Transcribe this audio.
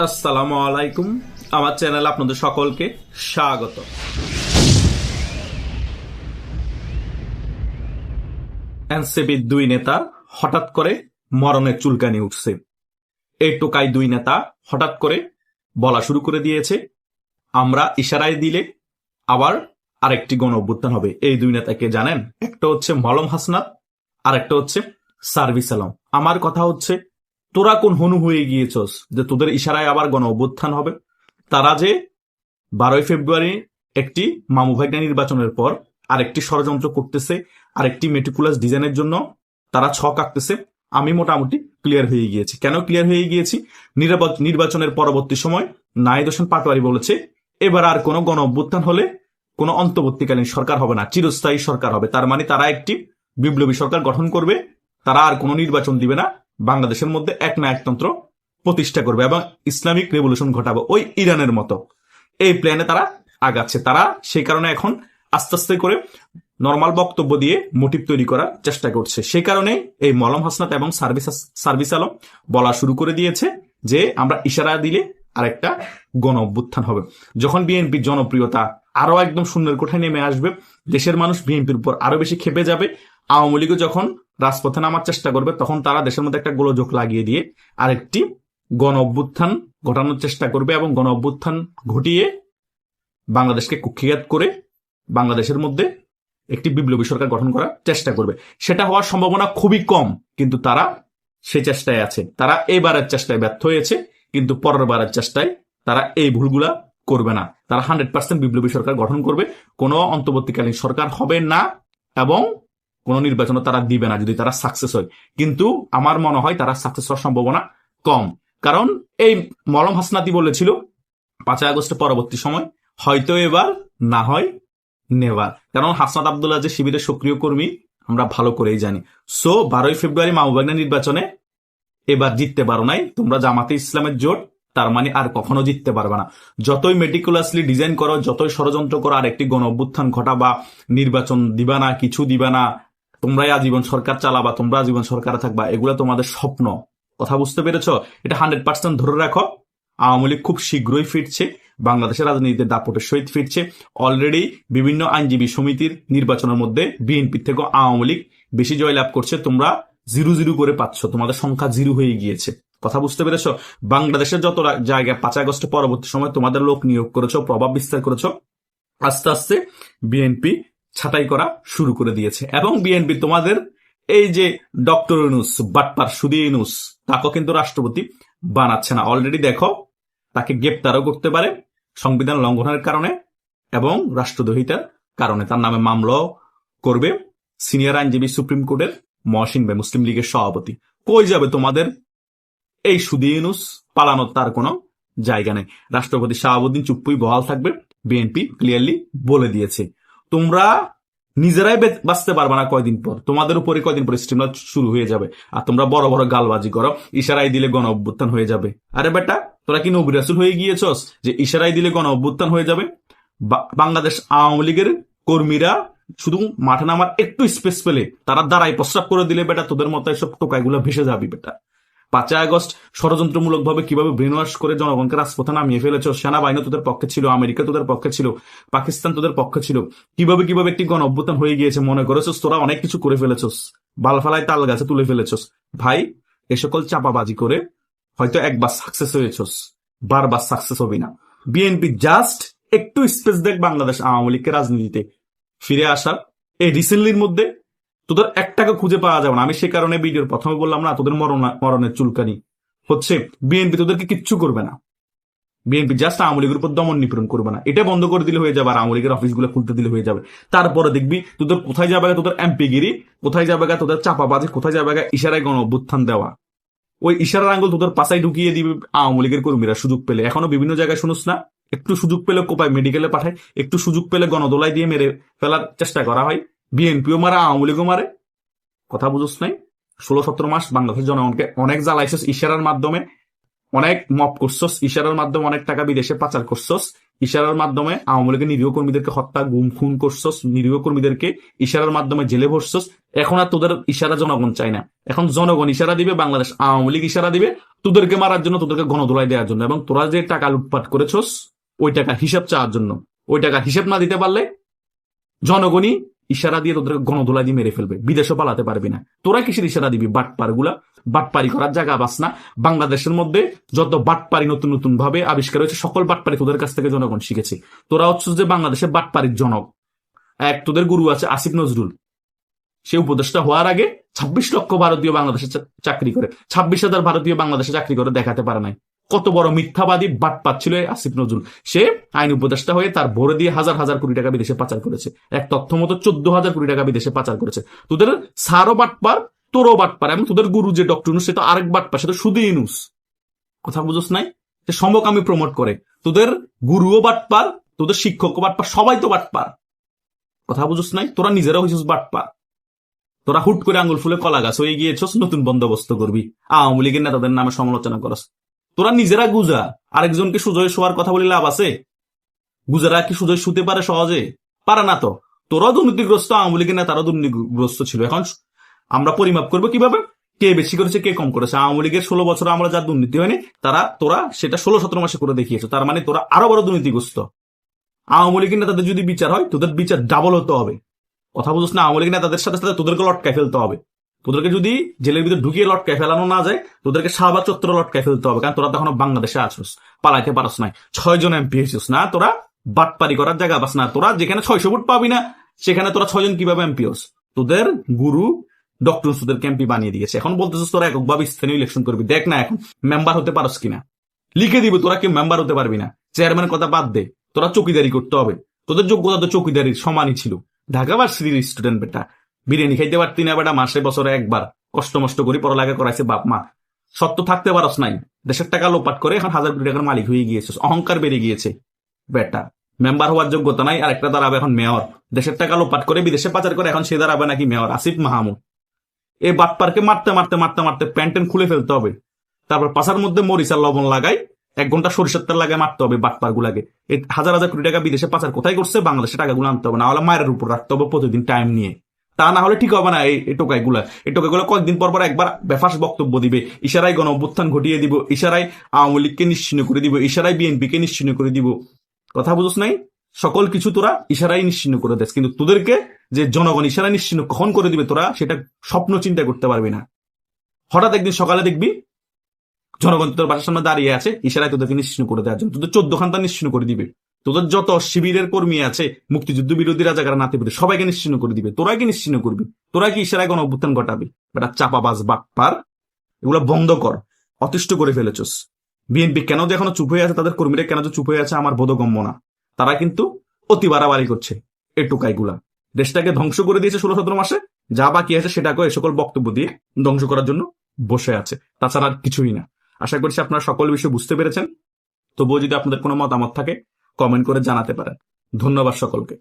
আসসালামু আলাইকুম। আমার চ্যানেলে আপনাদের সকলকে স্বাগত। এনসিপির দুই নেতা হঠাৎ করে মরণের চুলকানি উঠছে। এই টোকাই দুই নেতা হঠাৎ করে বলা শুরু করে দিয়েছে, আমরা ইশারায় দিলে আবার আরেকটি গণ অভ্যুত্থান হবে। এই দুই নেতাকে জানেন? একটা হচ্ছে মলম হাসনাত, আর একটা হচ্ছে সার্ভিস আলম। আমার কথা হচ্ছে, তোরা কোন হনু হয়ে গিয়েছস যে তোদের ইশারায় আবার গণ অভ্যুত্থান হবে? তারা যে 12 ফেব্রুয়ারি একটি মামু ভাগ্নে নির্বাচনের পর আরেকটি ষড়যন্ত্র করতেছে, আরেকটি মেটিকুলাস ডিজাইনের জন্য তারা ছক আঁকতেছে। আমি মোটামুটি ক্লিয়ার হয়ে গিয়েছি। কেন ক্লিয়ার হয়ে গিয়েছি? নির্বাচনের পরবর্তী সময় নাহিদ হোসেন পাটোয়ারি বলেছে, এবার আর কোনো গণ অভ্যুত্থান হলে কোনো অন্তর্বর্তীকালীন সরকার হবে না, চিরস্থায়ী সরকার হবে। তার মানে তারা একটি বিপ্লবী সরকার গঠন করবে, তারা আর কোনো নির্বাচন দিবে না, বাংলাদেশের মধ্যে একনায়কতন্ত্র প্রতিষ্ঠা করবে এবং ইসলামিক রেভলিউশন ঘটাবে, ওই ইরানের মতো। এই প্ল্যানে তারা আগাচ্ছে। তারা সেই কারণে এখন আস্তে আস্তে করে নর্মাল বক্তব্য দিয়ে মোটিভ তৈরি করার চেষ্টা করছে। সেই কারণে এই মলম হাসনাত এবং সার্ভিস আলম বলা শুরু করে দিয়েছে যে আমরা ইশারা দিলে আরেকটা গণ অভ্যুত্থান হবে। যখন বিএনপির জনপ্রিয়তা আরো একদম শূন্যের কোঠায় নেমে আসবে, দেশের মানুষ বিএনপির উপর আরো বেশি খেপে যাবে, আওয়ামী লীগও যখন রাজপথে নামার চেষ্টা করবে, তখন তারা দেশের মধ্যে একটা গোলযোগ লাগিয়ে দিয়ে আরেকটি গণ অভ্যুত্থান ঘটানোর চেষ্টা করবে এবং গণ অভ্যুত্থান ঘটিয়ে বাংলাদেশকে কুক্ষিঘাত করে বাংলাদেশের মধ্যে একটি বিপ্লবী সরকার গঠন করার চেষ্টা করবে। সেটা হওয়ার সম্ভাবনা খুবই কম, কিন্তু তারা সে চেষ্টায় আছে। তারা এবারের চেষ্টায় ব্যর্থ হয়েছে, কিন্তু পরের বারের চেষ্টায় তারা এই ভুলগুলা করবে না। তারা 100% বিপ্লবী সরকার গঠন করবে, কোনো অন্তর্বর্তীকালীন সরকার হবে না এবং কোন নির্বাচনও তারা দিবে না যদি তারা সাকসেস হয়। কিন্তু আমার মনে হয় তারা সাকসেস হওয়ার সম্ভাবনা কম, কারণ এই মলম হাসনাতি বলেছিল 5 আগস্টের পরবর্তী সময় হয়তো এবার, না হয় নেভার। কারণ হাসনাত আব্দুল্লাহ যে শিবিরের সক্রিয় কর্মী আমরা ভালো করেই জানি। সো 12 ফেব্রুয়ারি মাহবুবাগনা নির্বাচনে এবার জিততে পারো নাই তোমরা, জামাতে ইসলামের জোট, তার মানে আর কখনো জিততে পারবে না। যতই মেটিকুলাসলি ডিজাইন করো, যতই ষড়যন্ত্র করো, আর একটি গণ অভ্যুত্থান ঘটা বা নির্বাচন দিবা না, কিছু দিবা না, তোমরাই আজীবন সরকার চালাবা, তোমরা আজীবন সরকারে থাকবা, এগুলো তোমাদের স্বপ্ন। কথা বুঝতে পেরেছ? এটা 100% ধরে রাখো। আওয়ামী লীগ খুব শীঘ্রই ফিরছে, বাংলাদেশের রাজনীতিতে দাপটের সহিত ফিরছে। অলরেডি বিভিন্ন আইনজীবী সমিতির নির্বাচনের মধ্যে বিএনপি থেকে আওয়ামী লীগ বেশি জয়লাভ করছে। তোমরা 0-0 করে পাচ্ছ, তোমাদের সংখ্যা 0 হয়ে গিয়েছে। কথা বুঝতে পেরেছ? বাংলাদেশের যত জায়গায় 5 আগস্ট পরবর্তী সময় তোমাদের লোক নিয়োগ করেছ, প্রভাব বিস্তার করেছ, আস্তে আস্তে বিএনপি ছাঁটাই করা শুরু করে দিয়েছে। এবং বিএনপি তোমাদের এই যে ডক্টর ইউনূস, বাটপার সুদী ইউনূস, তাকে কিন্তু রাষ্ট্রপতি বানাচ্ছে না। অলরেডি দেখো, তাকে গ্রেপ্তারও করতে পারে সংবিধান লঙ্ঘনের কারণে এবং রাষ্ট্রদ্রোহিতার কারণে। তার নামে মামলাও করবে সিনিয়র আইনজীবী সুপ্রিম কোর্টের মহসিন ভাই, মুসলিম লীগের সভাপতি। কই যাবে তোমাদের এই সুদী ইউনূস? পালানোর তার কোনো জায়গা নেই। রাষ্ট্রপতি শাহাবুদ্দিন চুপ্পুই বহাল থাকবে, বিএনপি ক্লিয়ারলি বলে দিয়েছে। তোমরা নিজেরাই বাঁচতে পারবে না কয়দিন পর, তোমাদের উপরে কয়দিন পর স্টিমলা শুরু হয়ে যাবে, আর তোমরা বড় বড় গালবাজি করো, ইশারাই দিলে গণ অভ্যুত্থান হয়ে যাবে। আরে বেটা, তোরা কি নবী রাসূল হয়ে গিয়েছস যে ইশারাই দিলে গণ অভ্যুত্থান হয়ে যাবে? বাংলাদেশ আওয়ামী লীগের কর্মীরা শুধু মাঠে নামার একটু স্পেস পেলে তারা দাঁড়াই প্রস্রাব করে দিলে বেটা তোদের মতো এসব টোকাইগুলো ভেসে যাবি বেটা। 5 আগস্ট ষড়যন্ত্রমূলক ভাবে কিভাবে ব্রেন ওয়াশ করে জনগণকে রাজপথে নামিয়ে ফেলেছ, সেনাবাহিনী তোদের পক্ষে ছিল, আমেরিকা তোদের পক্ষে ছিল, পাকিস্তান তোদের পক্ষে ছিল, কিভাবে কিভাবে একটি গণ অভ্যুত্থান হয়ে গিয়েছে মনে করেছস তোরা অনেক কিছু করে ফেলেছস, বালফালায় তাল গাছে তুলে ফেলেছস। ভাই, এ সকল চাপাবাজি করে হয়তো একবার সাকসেস হয়েছস, বারবার সাকসেস হবি না। বিএনপি জাস্ট একটু স্পেস দেখ বাংলাদেশ আওয়ামী লীগকে রাজনীতিতে ফিরে আসার। এই রিসেন্টলির মধ্যে তোদের একটাকে খুঁজে পাওয়া যাবে না। আমি সে কারণে ভিডিওর প্রথমে বললাম না, তোদের মরণের চুলকানি হচ্ছে। বিএনপি তোদেরকে কিচ্ছু করবে না, বিএনপি জাস্ট আওয়ামী লীগের উপর দমন নিপীড়ন করবে না। এটা বন্ধ করে দিলে হয়ে যাবে, আর আওয়ামী লীগের অফিসগুলো খুলতে দিলে হয়ে যাবে। তারপরে দেখবি তোদের কোথায় যাবে, তোদের এমপিগিরি কোথায় যাবে, তোদের চাপাবাজি কোথায় যাবে, ইশারায় গণ অভ্যুত্থান দেওয়া। ওই ইশারার আঙ্গুল তোদের পাশায় ঢুকিয়ে দিবে আওয়ামী লীগের কর্মীরা সুযোগ পেলে। এখনো বিভিন্ন জায়গায় শুনুস না, একটু সুযোগ পেলে কোপায় মেডিকেলে পাঠায়, একটু সুযোগ পেলে গণদোলায় দিয়ে মেরে ফেলার চেষ্টা করা হয়। বিএনপিও মারে, আওয়ামী লীগও মারে। কথা বুঝোস নাই? 16-17 মাস বাংলাদেশের জনগণকে অনেক জ্বালাইছস ইশারার মাধ্যমে, অনেক মপ করছস ইশারার মাধ্যমে, অনেক টাকা বিদেশে পাচার করছস। ইশারার মাধ্যমে আওয়ামী লীগের নিরীহ কর্মীদেরকে হত্যা, গুম, খুন করছস, নিরীহ কর্মীদেরকে ইশারার মাধ্যমে জেলে ভরছস। এখন আর তোদের ইশারা জনগণ চায় না, এখন জনগণ ইশারা দিবে, বাংলাদেশ আওয়ামী লীগ ইশারা দিবে তোদেরকে মারার জন্য, তোদেরকে গণধোলাই দেওয়ার জন্য। এবং তোরা যে টাকা লুটপাট করেছস ওই টাকা হিসাব চাওয়ার জন্য। ওই টাকা হিসাব না দিতে পারলে জনগণই ইশারা দিয়ে তোদের গণধোলাই দিয়ে মেরে ফেলবে, বিদেশে পালাতে পারবি না। তোরা কিসের ইশারা দিবি? বাটপার গুলা, বাটপারি করার জায়গা বাস না। বাংলাদেশের মধ্যে যত বাটপারি নতুন নতুন ভাবে আবিষ্কার হয়েছে, সকল বাটপারি তোদের কাছ থেকে জনগণ শিখেছে। তোরা হচ্ছে যে বাংলাদেশের বাটপারির জনক। এক তোদের গুরু আছে আসিফ নজরুল, সে উপদেষ্টা হওয়ার আগে 26 লক্ষ ভারতীয় বাংলাদেশে চাকরি করে, 26,000 ভারতীয় বাংলাদেশে চাকরি করে দেখাতে পারে নাই। কত বড় মিথ্যাবাদী বাটপার ছিল আসিফ নজরুল। সে আইন উপদেষ্টা হয়ে তার ভরে দিয়ে হাজার হাজার কোটি টাকা বিদেশে পাচার করেছে। এক তথ্য মতো 14,000 কোটি টাকা বিদেশে পাচার করেছে। তোদের সারও বাটপার, তোরও বাটপার, এবং তোদের গুরু যে ডক্টর ইউনূস সে তো আরেক বাটপার, সে তো শুধু ইউনূস। কথা বুঝোস নাই? সে সমকামী প্রমোট করে। তোদের গুরুও বাটপার, তোদের শিক্ষকও বাটপার, সবাই তো বাটপার। কথা বুঝোস নাই? তোরা নিজেরা হইছিস বাটপার। তোরা হুট করে আঙুল ফুলে কলা গাছ হয়ে গিয়েছস, নতুন বন্দোবস্ত করবি, আওয়ামী লীগের নেতাদের নামে সমালোচনা করস। তোরা নিজেরা গুজা, আরেকজনকে সুজয় শোয়ার কথা বলে লাভ আছে? গুজারা কি সুজয় শুতে পারে সহজে? পারে না তো। তোরাও দুর্নীতিগ্রস্ত, আওয়ামী লীগের নেতারাও দুর্নীতিগ্রস্ত ছিল। এখন আমরা পরিমাপ করবো কিভাবে? কে বেশি করেছে, কে কম করেছে? আওয়ামী লীগের 16 বছর আমরা যা দুর্নীতি হয়নি, তোরা সেটা 16-17 মাসে করে দেখিয়েছো। তার মানে তোরা আরো বড় দুর্নীতিগ্রস্ত। আওয়ামী লীগের নেতাদের যদি বিচার হয়, তোদের বিচার ডাবল হতে হবে। কথা বুঝছ না? আওয়ামী লীগের নেতাদের সাথে সাথে তোদেরকে লটকায় ফেলতে হবে। তোদেরকে যদি জেলের ভিতরে ঢুকিয়ে লটকায় ফেলানো না যায়, তোদেরকে শাহবাগ চত্বরে লটকায় ফেলতে হবে। কারণ তোরা তো এখনো বাংলাদেশে আছোস, পালাইতে পারস নাই। 6 জন এমপি হয়েছিস না, তোরা বাটপারি করার জায়গা বাস না। তোরা যেখানে 600 ভোট পাবি না, সেখানে তোরা 6 জন কিভাবে এমপি হস? তোদের গুরু ডক্টর তোদেরকে এমপি বানিয়ে দিয়েছে। এখন বলতেছিস তোরা এককভাবে স্থানীয় ইলেকশন করবি। দেখ না এখন মেম্বার হতে পারস কিনা, লিখে দিব। তোরা কেউ মেম্বার হতে পারবি না। চেয়ারম্যানের কথা বাদ দে, তোরা চৌকিদারি করতে হবে। তোদের যোগ্যতা তো চৌকিদারির সমানই ছিল। ঢাকা ভার্সিটির স্টুডেন্ট বেটা, বিরিয়ানি খাইতে পারতি না বেটা, মাসে বছরে একবার কষ্ট মষ্ট করি পড়ালেখা করাইছে বাপ মা। সত্য থাকতে পারস নাই, দেশের টাকা লোপাট করে এখন 1000 কোটি টাকার মালিক হয়ে গিয়েছে। অহংকার বেড়ে গিয়েছে বেটা। মেম্বার হওয়ার যোগ্যতা নাই, আর একটা দাঁড়াবে এখন মেয়র। দেশের টাকা লোপাট করে বিদেশে পাচার করে এখন সে দাঁড়াবে নাকি মেয়র, আসিফ মাহমুদ। এই বাটপারকে মারতে মারতে মারতে মারতে প্যান্টেন খুলে ফেলতে হবে। তারপর পাশার মধ্যে মরিচ আর লবণ লাগাই 1 ঘন্টা সরিষার তেল লাগাই মারতে হবে বাটপার গুলাকে। এই হাজার হাজার কোটি টাকা বিদেশে পাচার কোথায় করছে? বাংলাদেশে টাকাগুলো আনতে হবে, না হলে মায়ের উপর রাখতে হবে প্রতিদিন টাইম নিয়ে। তা না হলে ঠিক হবে না। এই টোকাইগুলা কয়েকদিন পর পর একবার বেফাস বক্তব্য দিবে, ইশারায় গণ অভ্যুত্থান ঘটিয়ে দিব, ইশারায় আওয়ামী লীগকে নিশ্চিহ্ন করে দিব, ইশারায় বিএনপিকে নিশ্চিহ্ন করে দিব। কথা বুঝোস নাই? সকল কিছু তোরা ইশারায় নিশ্চিহ্ন করে দেস, কিন্তু তোদেরকে যে জনগণ ইশারায় নিশ্চিহ্ন কখন করে দিবে তোরা সেটা স্বপ্ন চিন্তা করতে পারবি না। হঠাৎ একদিন সকালে দেখবি জনগণ তোর বাসার সামনে দাঁড়িয়ে আছে ইশারায় তোদেরকে নিশ্চিহ্ন করে দেওয়ার জন্য। তোদের 14 খানটা নিশ্চিহ্ন করে দিবে। তোদের যত শিবিরের কর্মী আছে, মুক্তিযুদ্ধ বিরোধী রাজাকার নাতিপুতি, সবাইকে নিশ্চিহ্ন করে দিবে। তোরা কি নিশ্চিহ্ন করবি? তোরা কি ইশারায় গণ অভ্যুত্থান ঘটাবি? বেটা চাপাবাজ বাটপার, এগুলো বন্ধ কর। অতিষ্ঠ করে ফেলেছস। বিএনপি কেন যে এখনো চুপ হয়ে আছে, তাদের কর্মীরা কেন যে চুপ হয়ে আছে আমার বোধগম্য না। তারা কিন্তু অতি বাড়াবাড়ি করছে। এই টোকাইগুলা দেশটাকে ধ্বংস করে দিয়েছে 16-17 মাসে। যা বাকি আছে সেটাকে এই সকল বক্তব্য দিয়ে ধ্বংস করার জন্য বসে আছে, তাছাড়া আর কিছুই না। আশা করছি আপনারা সকল বিষয় বুঝতে পেরেছেন। তবুও যদি আপনাদের কোনো মতামত থাকে কমেন্ট করে জানাতে পারেন। ধন্যবাদ সকলকে।